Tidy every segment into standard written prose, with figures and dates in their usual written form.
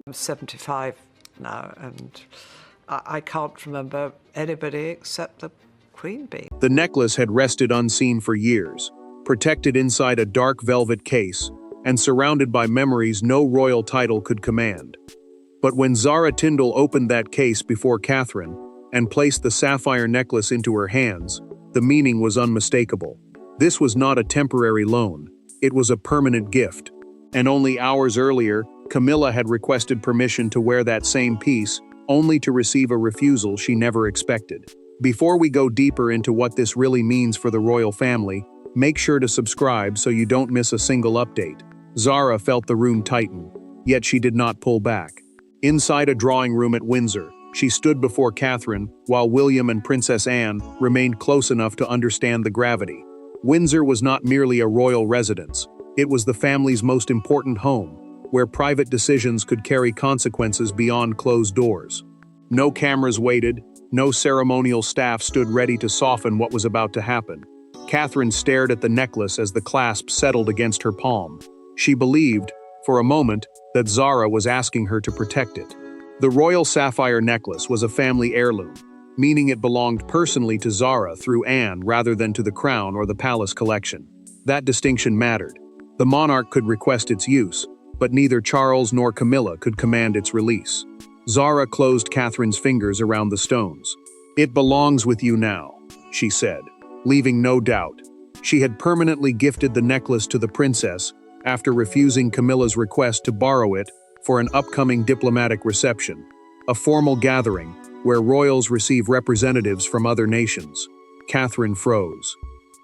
I'm 75 now, and I can't remember anybody except the Queen bee. The necklace had rested unseen for years, protected inside a dark velvet case, and surrounded by memories no royal title could command. But when Zara Tindall opened that case before Catherine and placed the sapphire necklace into her hands, the meaning was unmistakable. This was not a temporary loan, it was a permanent gift. And only hours earlier, Camilla had requested permission to wear that same piece, only to receive a refusal she never expected. Before we go deeper into what this really means for the royal family, make sure to subscribe so you don't miss a single update. Zara felt the room tighten, yet she did not pull back. Inside a drawing room at Windsor, she stood before Catherine, while William and Princess Anne remained close enough to understand the gravity. Windsor was not merely a royal residence, it was the family's most important home, where private decisions could carry consequences beyond closed doors. No cameras waited, no ceremonial staff stood ready to soften what was about to happen. Catherine stared at the necklace as the clasp settled against her palm. She believed, for a moment, that Zara was asking her to protect it. The royal sapphire necklace was a family heirloom, meaning it belonged personally to Zara through Anne rather than to the crown or the palace collection. That distinction mattered. The monarch could request its use, but neither Charles nor Camilla could command its release. Zara closed Catherine's fingers around the stones. "It belongs with you now," she said, leaving no doubt. She had permanently gifted the necklace to the princess after refusing Camilla's request to borrow it for an upcoming diplomatic reception, a formal gathering where royals receive representatives from other nations. Catherine froze.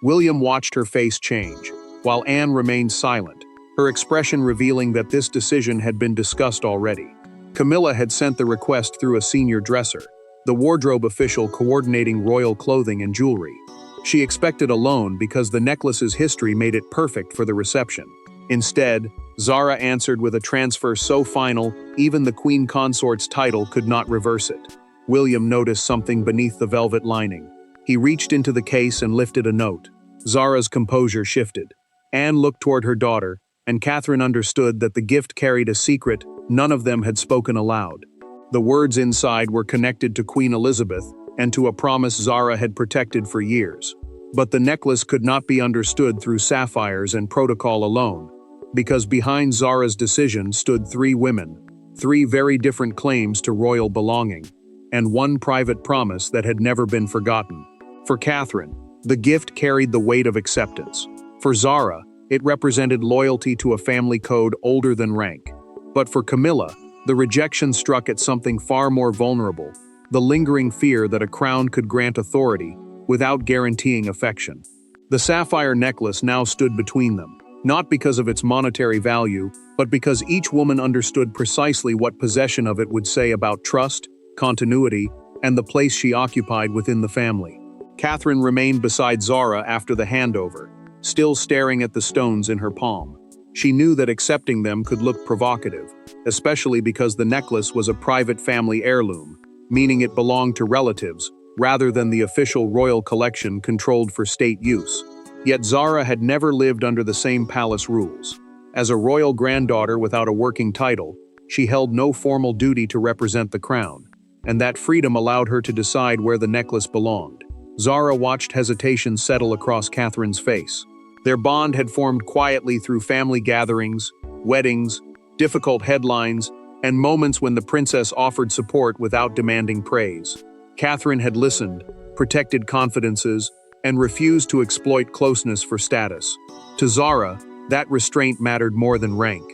William watched her face change, while Anne remained silent, her expression revealing that this decision had been discussed already. Camilla had sent the request through a senior dresser, the wardrobe official coordinating royal clothing and jewelry. She expected a loan because the necklace's history made it perfect for the reception. Instead, Zara answered with a transfer so final, even the Queen Consort's title could not reverse it. William noticed something beneath the velvet lining. He reached into the case and lifted a note. Zara's composure shifted. Anne looked toward her daughter, and Catherine understood that the gift carried a secret none of them had spoken aloud. The words inside were connected to Queen Elizabeth and to a promise Zara had protected for years. But the necklace could not be understood through sapphires and protocol alone, because behind Zara's decision stood three women, three very different claims to royal belonging, and one private promise that had never been forgotten. For Catherine, the gift carried the weight of acceptance. For Zara, it represented loyalty to a family code older than rank. But for Camilla, the rejection struck at something far more vulnerable, the lingering fear that a crown could grant authority without guaranteeing affection. The sapphire necklace now stood between them, not because of its monetary value, but because each woman understood precisely what possession of it would say about trust, continuity, and the place she occupied within the family. Catherine remained beside Zara after the handover, still staring at the stones in her palm. She knew that accepting them could look provocative, especially because the necklace was a private family heirloom, meaning it belonged to relatives, rather than the official royal collection controlled for state use. Yet Zara had never lived under the same palace rules. As a royal granddaughter without a working title, she held no formal duty to represent the crown, and that freedom allowed her to decide where the necklace belonged. Zara watched hesitation settle across Catherine's face. Their bond had formed quietly through family gatherings, weddings, difficult headlines, and moments when the princess offered support without demanding praise. Catherine had listened, protected confidences, and refused to exploit closeness for status. To Zara, that restraint mattered more than rank.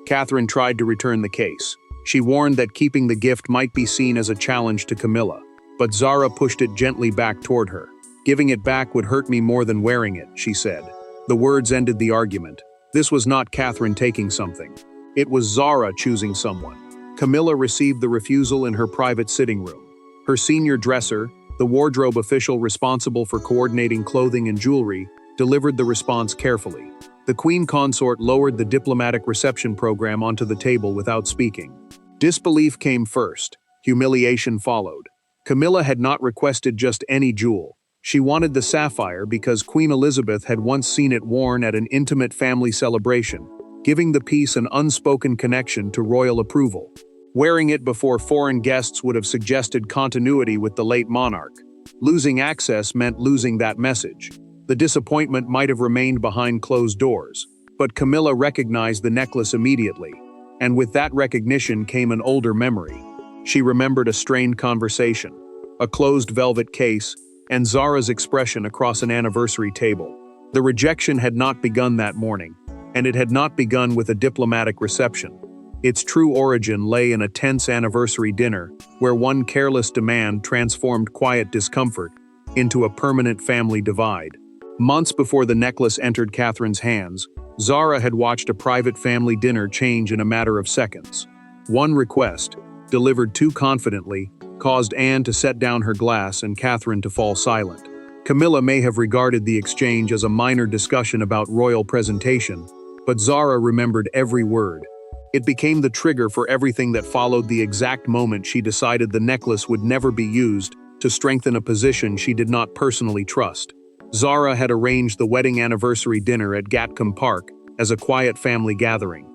Catherine tried to return the case. She warned that keeping the gift might be seen as a challenge to Camilla, but Zara pushed it gently back toward her. "Giving it back would hurt me more than wearing it," she said. The words ended the argument. This was not Catherine taking something. It was Zara choosing someone. Camilla received the refusal in her private sitting room. Her senior dresser, the wardrobe official responsible for coordinating clothing and jewelry, delivered the response carefully. The Queen Consort lowered the diplomatic reception program onto the table without speaking. Disbelief came first. Humiliation followed. Camilla had not requested just any jewel. She wanted the sapphire because Queen Elizabeth had once seen it worn at an intimate family celebration, giving the piece an unspoken connection to royal approval. Wearing it before foreign guests would have suggested continuity with the late monarch. Losing access meant losing that message. The disappointment might have remained behind closed doors, but Camilla recognized the necklace immediately, and with that recognition came an older memory. She remembered a strained conversation, a closed velvet case, and Zara's expression across an anniversary table. The rejection had not begun that morning, and it had not begun with a diplomatic reception. Its true origin lay in a tense anniversary dinner, where one careless demand transformed quiet discomfort into a permanent family divide. Months before the necklace entered Catherine's hands, Zara had watched a private family dinner change in a matter of seconds. One request, delivered too confidently, caused Anne to set down her glass and Catherine to fall silent. Camilla may have regarded the exchange as a minor discussion about royal presentation, but Zara remembered every word. It became the trigger for everything that followed the exact moment she decided the necklace would never be used to strengthen a position she did not personally trust. Zara had arranged the wedding anniversary dinner at Gatcombe Park as a quiet family gathering.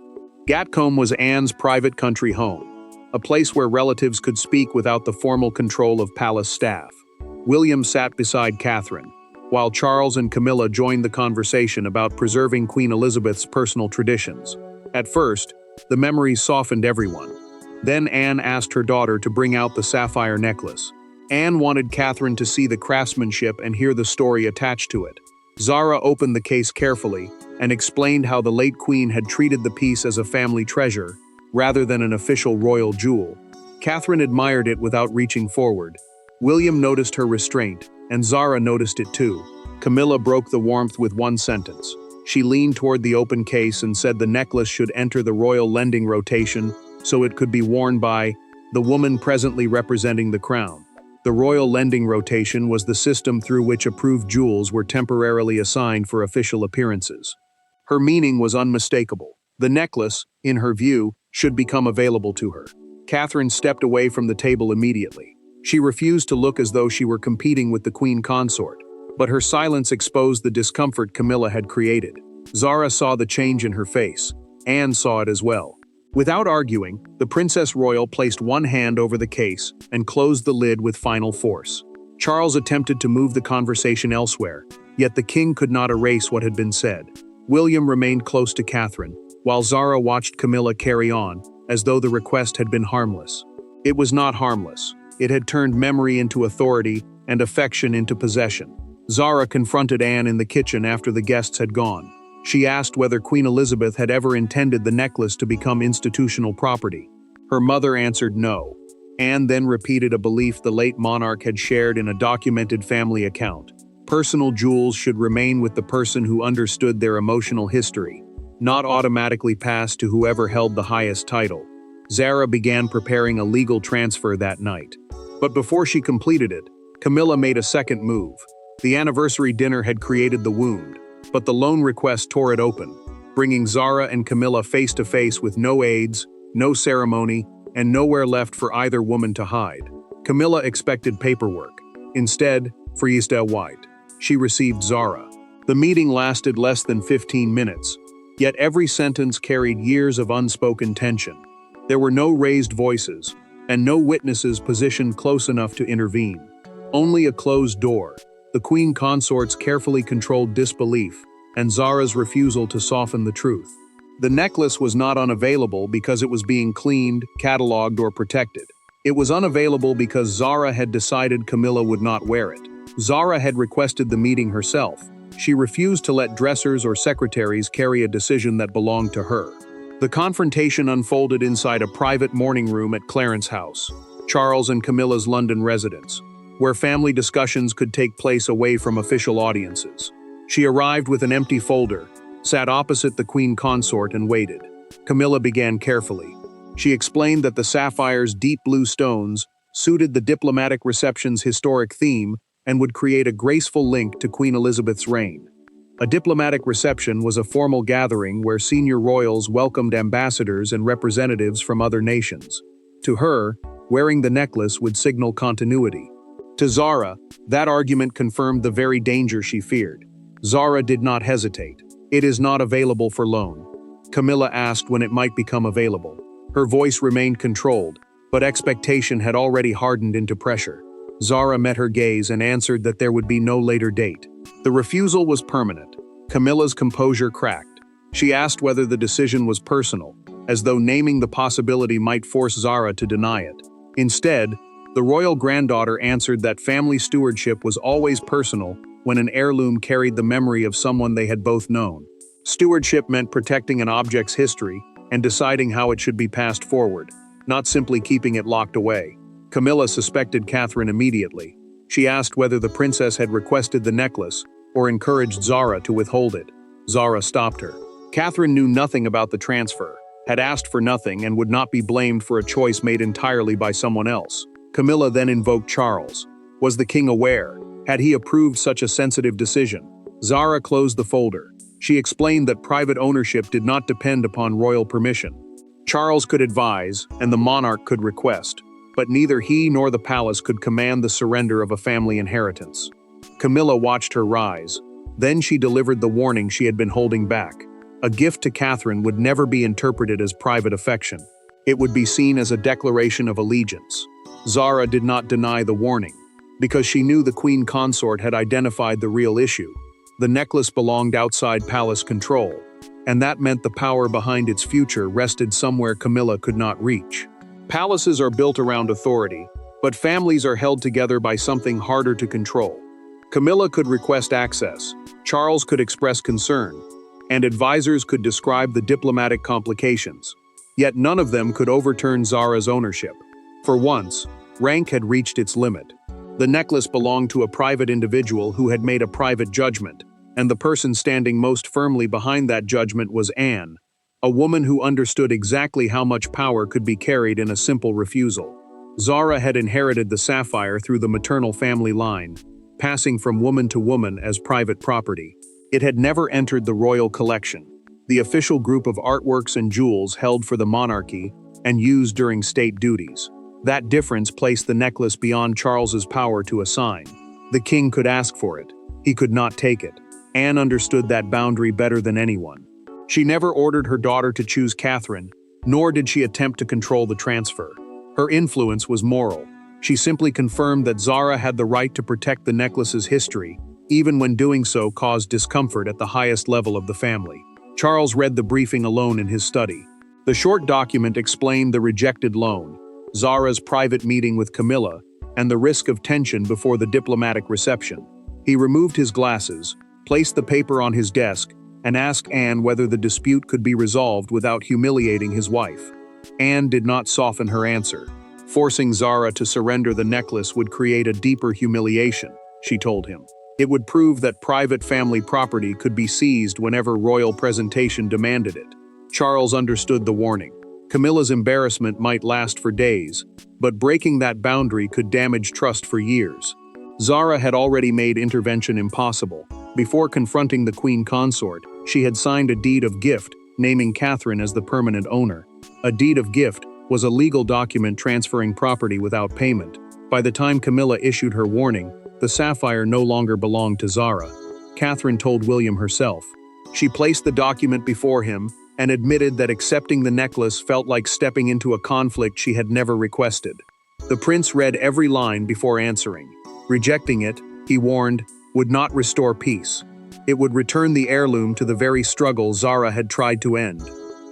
Gatcombe was Anne's private country home, a place where relatives could speak without the formal control of palace staff. William sat beside Catherine, while Charles and Camilla joined the conversation about preserving Queen Elizabeth's personal traditions. At first, the memories softened everyone. Then Anne asked her daughter to bring out the sapphire necklace. Anne wanted Catherine to see the craftsmanship and hear the story attached to it. Zara opened the case carefully and explained how the late queen had treated the piece as a family treasure, rather than an official royal jewel. Catherine admired it without reaching forward. William noticed her restraint, and Zara noticed it too. Camilla broke the warmth with one sentence. She leaned toward the open case and said the necklace should enter the royal lending rotation so it could be worn by the woman presently representing the crown. The royal lending rotation was the system through which approved jewels were temporarily assigned for official appearances. Her meaning was unmistakable. The necklace, in her view, should become available to her. Catherine stepped away from the table immediately. She refused to look as though she were competing with the queen consort, but her silence exposed the discomfort Camilla had created. Zara saw the change in her face. Anne saw it as well. Without arguing, the Princess Royal placed one hand over the case and closed the lid with final force. Charles attempted to move the conversation elsewhere, yet the king could not erase what had been said. William remained close to Catherine, while Zara watched Camilla carry on, as though the request had been harmless. It was not harmless. It had turned memory into authority and affection into possession. Zara confronted Anne in the kitchen after the guests had gone. She asked whether Queen Elizabeth had ever intended the necklace to become institutional property. Her mother answered no. Anne then repeated a belief the late monarch had shared in a documented family account. Personal jewels should remain with the person who understood their emotional history, not automatically passed to whoever held the highest title. Zara began preparing a legal transfer that night. But before she completed it, Camilla made a second move. The anniversary dinner had created the wound, but the loan request tore it open, bringing Zara and Camilla face to face with no aids, no ceremony, and nowhere left for either woman to hide. Camilla expected paperwork. Instead, Friesta White. She received Zara. The meeting lasted less than 15 minutes, yet every sentence carried years of unspoken tension. There were no raised voices, and no witnesses positioned close enough to intervene. Only a closed door, the queen consort's carefully controlled disbelief, and Zara's refusal to soften the truth. The necklace was not unavailable because it was being cleaned, catalogued, or protected. It was unavailable because Zara had decided Camilla would not wear it. Zara had requested the meeting herself. She refused to let dressers or secretaries carry a decision that belonged to her. The confrontation unfolded inside a private morning room at Clarence House, Charles and Camilla's London residence, where family discussions could take place away from official audiences. She arrived with an empty folder, sat opposite the queen consort and waited. Camilla began carefully. She explained that the sapphire's deep blue stones suited the diplomatic reception's historic theme and would create a graceful link to Queen Elizabeth's reign. A diplomatic reception was a formal gathering where senior royals welcomed ambassadors and representatives from other nations. To her, wearing the necklace would signal continuity. To Zara, that argument confirmed the very danger she feared. Zara did not hesitate. "It is not available for loan." Camilla asked when it might become available. Her voice remained controlled, but expectation had already hardened into pressure. Zara met her gaze and answered that there would be no later date. The refusal was permanent. Camilla's composure cracked. She asked whether the decision was personal, as though naming the possibility might force Zara to deny it. Instead, the royal granddaughter answered that family stewardship was always personal when an heirloom carried the memory of someone they had both known. Stewardship meant protecting an object's history and deciding how it should be passed forward, not simply keeping it locked away. Camilla suspected Catherine immediately. She asked whether the princess had requested the necklace or encouraged Zara to withhold it. Zara stopped her. Catherine knew nothing about the transfer, had asked for nothing, and would not be blamed for a choice made entirely by someone else. Camilla then invoked Charles. Was the king aware? Had he approved such a sensitive decision? Zara closed the folder. She explained that private ownership did not depend upon royal permission. Charles could advise, and the monarch could request, but neither he nor the palace could command the surrender of a family inheritance. Camilla watched her rise. Then she delivered the warning she had been holding back. A gift to Catherine would never be interpreted as private affection. It would be seen as a declaration of allegiance. Zara did not deny the warning, because she knew the queen consort had identified the real issue. The necklace belonged outside palace control, and that meant the power behind its future rested somewhere Camilla could not reach. Palaces are built around authority, but families are held together by something harder to control. Camilla could request access, Charles could express concern, and advisors could describe the diplomatic complications. Yet none of them could overturn Zara's ownership. For once, rank had reached its limit. The necklace belonged to a private individual who had made a private judgment, and the person standing most firmly behind that judgment was Anne, a woman who understood exactly how much power could be carried in a simple refusal. Zara had inherited the sapphire through the maternal family line, passing from woman to woman as private property. It had never entered the royal collection, the official group of artworks and jewels held for the monarchy and used during state duties. That difference placed the necklace beyond Charles's power to assign. The king could ask for it. He could not take it. Anne understood that boundary better than anyone. She never ordered her daughter to choose Catherine, nor did she attempt to control the transfer. Her influence was moral. She simply confirmed that Zara had the right to protect the necklace's history, even when doing so caused discomfort at the highest level of the family. Charles read the briefing alone in his study. The short document explained the rejected loan, Zara's private meeting with Camilla, and the risk of tension before the diplomatic reception. He removed his glasses, placed the paper on his desk, and asked Anne whether the dispute could be resolved without humiliating his wife. Anne did not soften her answer. Forcing Zara to surrender the necklace would create a deeper humiliation, she told him. It would prove that private family property could be seized whenever royal presentation demanded it. Charles understood the warning. Camilla's embarrassment might last for days, but breaking that boundary could damage trust for years. Zara had already made intervention impossible. Before confronting the queen consort, she had signed a deed of gift, naming Catherine as the permanent owner. A deed of gift was a legal document transferring property without payment. By the time Camilla issued her warning, the sapphire no longer belonged to Zara. Catherine told William herself. She placed the document before him and admitted that accepting the necklace felt like stepping into a conflict she had never requested. The prince read every line before answering. Rejecting it, he warned, would not restore peace. It would return the heirloom to the very struggle Zara had tried to end.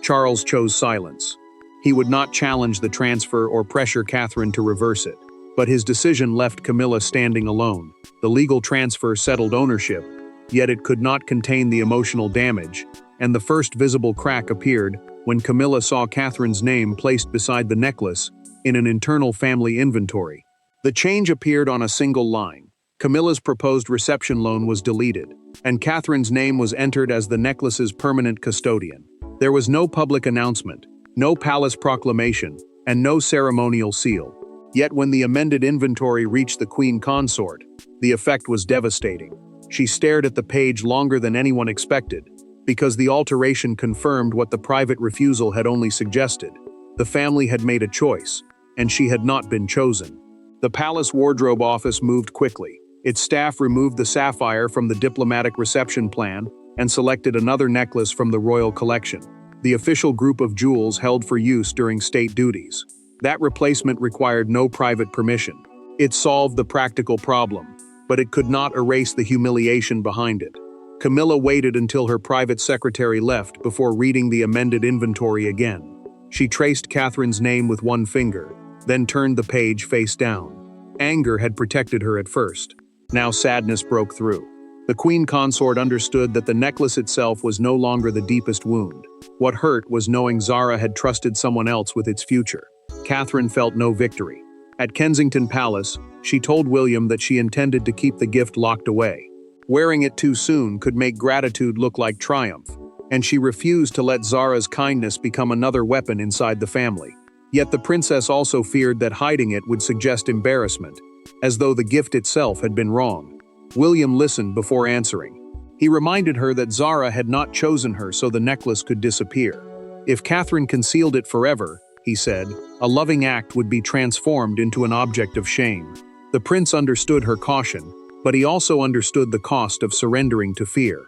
Charles chose silence. He would not challenge the transfer or pressure Catherine to reverse it. But his decision left Camilla standing alone. The legal transfer settled ownership, yet it could not contain the emotional damage, and the first visible crack appeared when Camilla saw Catherine's name placed beside the necklace in an internal family inventory. The change appeared on a single line. Camilla's proposed reception loan was deleted, and Catherine's name was entered as the necklace's permanent custodian. There was no public announcement, no palace proclamation, and no ceremonial seal. Yet when the amended inventory reached the queen consort, the effect was devastating. She stared at the page longer than anyone expected, because the alteration confirmed what the private refusal had only suggested. The family had made a choice, and she had not been chosen. The palace wardrobe office moved quickly. Its staff removed the sapphire from the diplomatic reception plan and selected another necklace from the royal collection. the official group of jewels held for use during state duties. That replacement required no private permission. It solved the practical problem, but it could not erase the humiliation behind it. Camilla waited until her private secretary left before reading the amended inventory again. She traced Catherine's name with one finger, then turned the page face down. Anger had protected her at first. Now sadness broke through. The queen consort understood that the necklace itself was no longer the deepest wound. What hurt was knowing Zara had trusted someone else with its future. Catherine felt no victory. At Kensington Palace, she told William that she intended to keep the gift locked away. Wearing it too soon could make gratitude look like triumph, and she refused to let Zara's kindness become another weapon inside the family. Yet the princess also feared that hiding it would suggest embarrassment, as though the gift itself had been wrong. William listened before answering. He reminded her that Zara had not chosen her so the necklace could disappear. If Catherine concealed it forever, he said, a loving act would be transformed into an object of shame. The prince understood her caution, but he also understood the cost of surrendering to fear.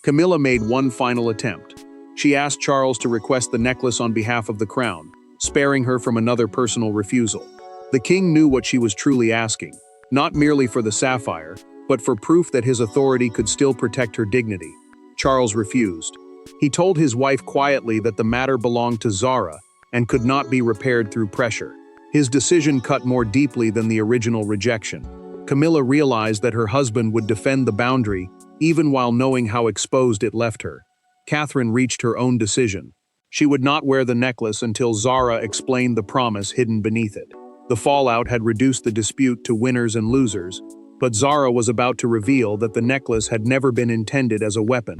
Camilla made one final attempt. She asked Charles to request the necklace on behalf of the crown, sparing her from another personal refusal. The king knew what she was truly asking, not merely for the sapphire, but for proof that his authority could still protect her dignity. Charles refused. He told his wife quietly that the matter belonged to Zara and could not be repaired through pressure. His decision cut more deeply than the original rejection. Camilla realized that her husband would defend the boundary even while knowing how exposed it left her. Catherine reached her own decision. She would not wear the necklace until Zara explained the promise hidden beneath it. The fallout had reduced the dispute to winners and losers, but Zara was about to reveal that the necklace had never been intended as a weapon.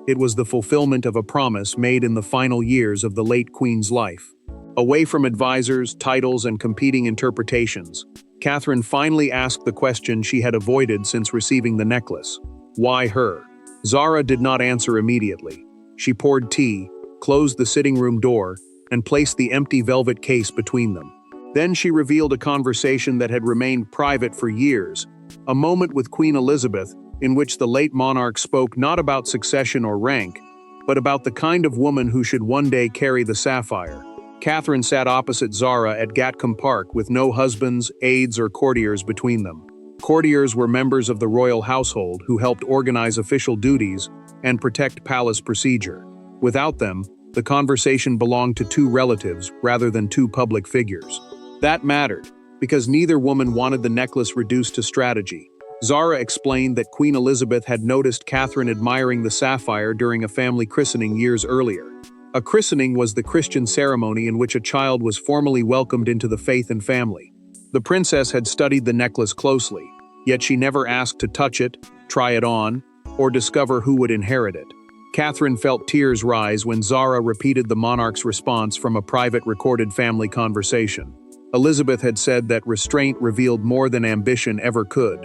It was the fulfillment of a promise made in the final years of the late queen's life. Away from advisors, titles, and competing interpretations, Catherine finally asked the question she had avoided since receiving the necklace. Why her? Zara did not answer immediately. She poured tea, closed the sitting room door, and placed the empty velvet case between them. Then she revealed a conversation that had remained private for years, a moment with Queen Elizabeth in which the late monarch spoke not about succession or rank, but about the kind of woman who should one day carry the sapphire. Catherine sat opposite Zara at Gatcombe Park with no husbands, aides, or courtiers between them. Courtiers were members of the royal household who helped organize official duties and protect palace procedure. Without them, the conversation belonged to two relatives rather than two public figures. That mattered, because neither woman wanted the necklace reduced to strategy. Zara explained that Queen Elizabeth had noticed Catherine admiring the sapphire during a family christening years earlier. A christening was the Christian ceremony in which a child was formally welcomed into the faith and family. The princess had studied the necklace closely, yet she never asked to touch it, try it on, or discover who would inherit it. Catherine felt tears rise when Zara repeated the monarch's response from a private recorded family conversation. Elizabeth had said that restraint revealed more than ambition ever could.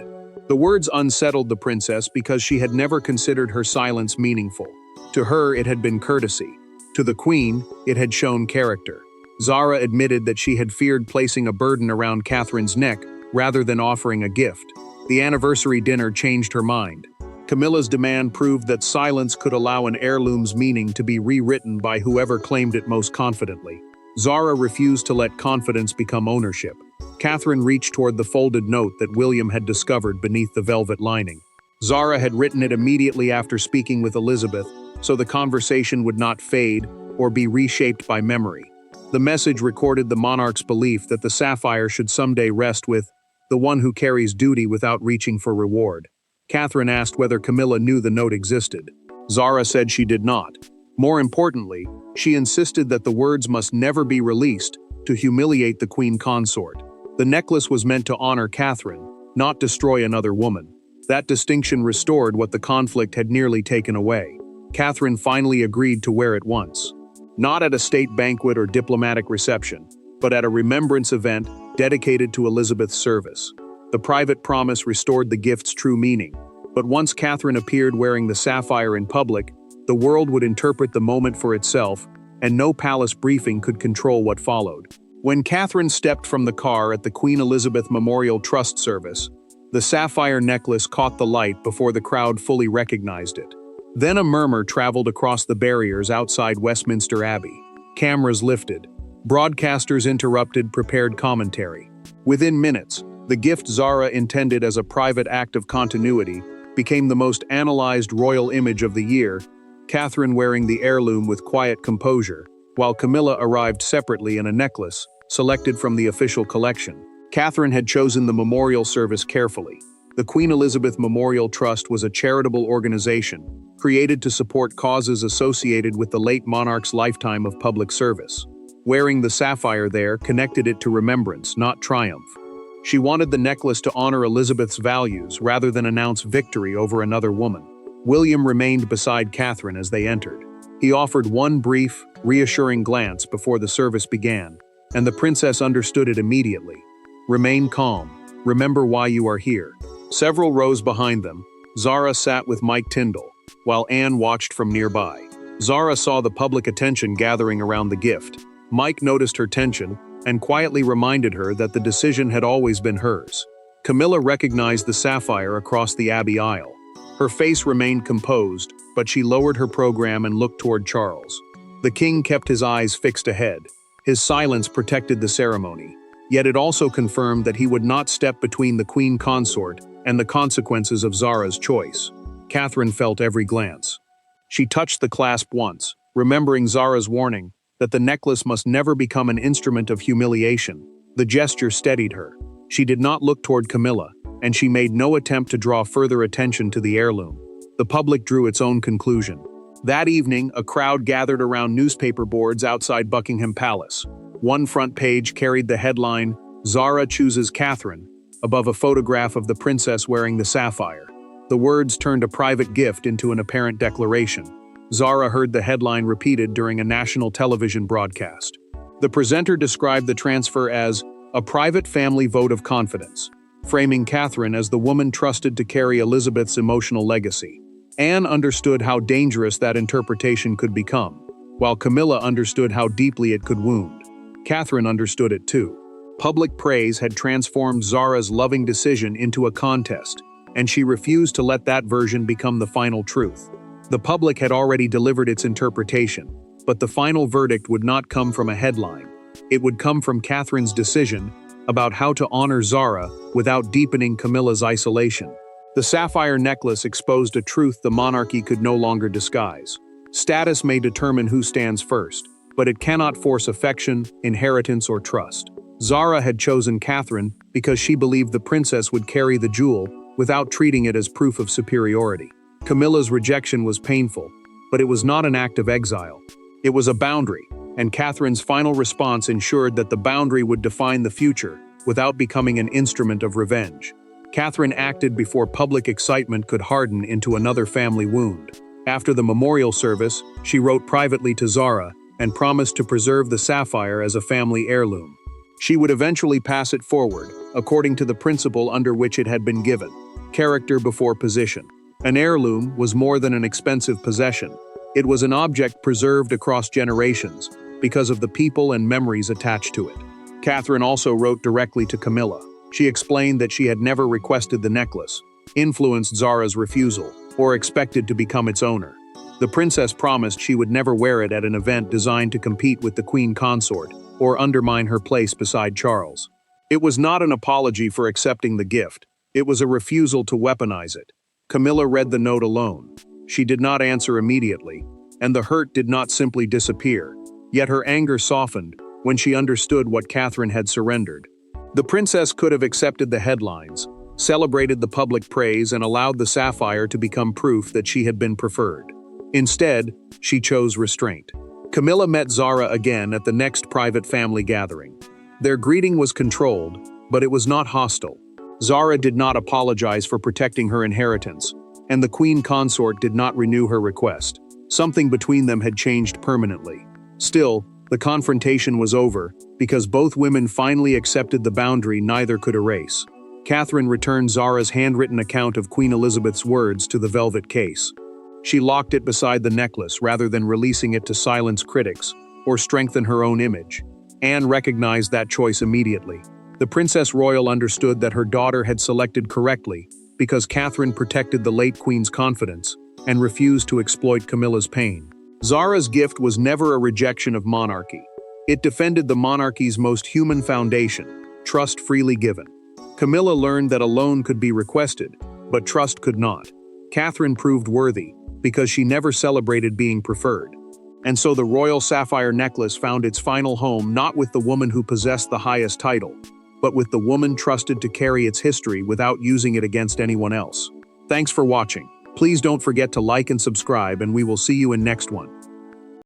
The words unsettled the princess because she had never considered her silence meaningful. To her, it had been courtesy. To the queen, it had shown character. Zara admitted that she had feared placing a burden around Catherine's neck rather than offering a gift. The anniversary dinner changed her mind. Camilla's demand proved that silence could allow an heirloom's meaning to be rewritten by whoever claimed it most confidently. Zara refused to let confidence become ownership. Catherine reached toward the folded note that William had discovered beneath the velvet lining. Zara had written it immediately after speaking with Elizabeth, so the conversation would not fade or be reshaped by memory. The message recorded the monarch's belief that the sapphire should someday rest with the one who carries duty without reaching for reward. Catherine asked whether Camilla knew the note existed. Zara said she did not. More importantly, she insisted that the words must never be released to humiliate the queen consort. The necklace was meant to honor Catherine, not destroy another woman. That distinction restored what the conflict had nearly taken away. Catherine finally agreed to wear it once. Not at a state banquet or diplomatic reception, but at a remembrance event dedicated to Elizabeth's service. The private promise restored the gift's true meaning, but once Catherine appeared wearing the sapphire in public, the world would interpret the moment for itself, and no palace briefing could control what followed. When Catherine stepped from the car at the Queen Elizabeth Memorial Trust service, the sapphire necklace caught the light before the crowd fully recognized it. Then a murmur traveled across the barriers outside Westminster Abbey. Cameras lifted. Broadcasters interrupted prepared commentary. Within minutes, the gift Zara intended as a private act of continuity became the most analyzed royal image of the year, Catherine wearing the heirloom with quiet composure, while Camilla arrived separately in a necklace, selected from the official collection. Catherine had chosen the memorial service carefully. The Queen Elizabeth Memorial Trust was a charitable organization, created to support causes associated with the late monarch's lifetime of public service. Wearing the sapphire there connected it to remembrance, not triumph. She wanted the necklace to honor Elizabeth's values rather than announce victory over another woman. William remained beside Catherine as they entered. He offered one brief, reassuring glance before the service began, and the princess understood it immediately. Remain calm. Remember why you are here. Several rows behind them, Zara sat with Mike Tindall, while Anne watched from nearby. Zara saw the public attention gathering around the gift. Mike noticed her tension and quietly reminded her that the decision had always been hers. Camilla recognized the sapphire across the Abbey aisle. Her face remained composed, but she lowered her program and looked toward Charles. The king kept his eyes fixed ahead. His silence protected the ceremony, yet it also confirmed that he would not step between the queen consort and the consequences of Zara's choice. Catherine felt every glance. She touched the clasp once, remembering Zara's warning that the necklace must never become an instrument of humiliation. The gesture steadied her. She did not look toward Camilla, and she made no attempt to draw further attention to the heirloom. The public drew its own conclusion. That evening, a crowd gathered around newspaper boards outside Buckingham Palace. One front page carried the headline, "Zara chooses Catherine," above a photograph of the princess wearing the sapphire. The words turned a private gift into an apparent declaration. Zara heard the headline repeated during a national television broadcast. The presenter described the transfer as a private family vote of confidence, framing Catherine as the woman trusted to carry Elizabeth's emotional legacy. Anne understood how dangerous that interpretation could become, while Camilla understood how deeply it could wound. Catherine understood it too. Public praise had transformed Zara's loving decision into a contest, and she refused to let that version become the final truth. The public had already delivered its interpretation, but the final verdict would not come from a headline. It would come from Catherine's decision about how to honor Zara without deepening Camilla's isolation. The sapphire necklace exposed a truth the monarchy could no longer disguise. Status may determine who stands first, but it cannot force affection, inheritance, or trust. Zara had chosen Catherine because she believed the princess would carry the jewel without treating it as proof of superiority. Camilla's rejection was painful, but it was not an act of exile. It was a boundary, and Catherine's final response ensured that the boundary would define the future without becoming an instrument of revenge. Catherine acted before public excitement could harden into another family wound. After the memorial service, she wrote privately to Zara and promised to preserve the sapphire as a family heirloom. She would eventually pass it forward, according to the principle under which it had been given: character before position. An heirloom was more than an expensive possession. It was an object preserved across generations because of the people and memories attached to it. Catherine also wrote directly to Camilla. She explained that she had never requested the necklace, influenced Zara's refusal, or expected to become its owner. The princess promised she would never wear it at an event designed to compete with the queen consort or undermine her place beside Charles. It was not an apology for accepting the gift. It was a refusal to weaponize it. Camilla read the note alone. She did not answer immediately, and the hurt did not simply disappear, yet her anger softened when she understood what Catherine had surrendered. The princess could have accepted the headlines, celebrated the public praise, and allowed the sapphire to become proof that she had been preferred. Instead, she chose restraint. Camilla met Zara again at the next private family gathering. Their greeting was controlled, but it was not hostile. Zara did not apologize for protecting her inheritance, and the queen consort did not renew her request. Something between them had changed permanently. Still, the confrontation was over because both women finally accepted the boundary neither could erase. Catherine returned Zara's handwritten account of Queen Elizabeth's words to the velvet case. She locked it beside the necklace rather than releasing it to silence critics or strengthen her own image. Anne recognized that choice immediately. The Princess Royal understood that her daughter had selected correctly because Catherine protected the late queen's confidence, and refused to exploit Camilla's pain. Zara's gift was never a rejection of monarchy. It defended the monarchy's most human foundation, trust freely given. Camilla learned that a loan could be requested, but trust could not. Catherine proved worthy, because she never celebrated being preferred. And so the royal sapphire necklace found its final home not with the woman who possessed the highest title, but with the woman trusted to carry its history without using it against anyone else. Thanks for watching. Please don't forget to like and subscribe, and we will see you in next one.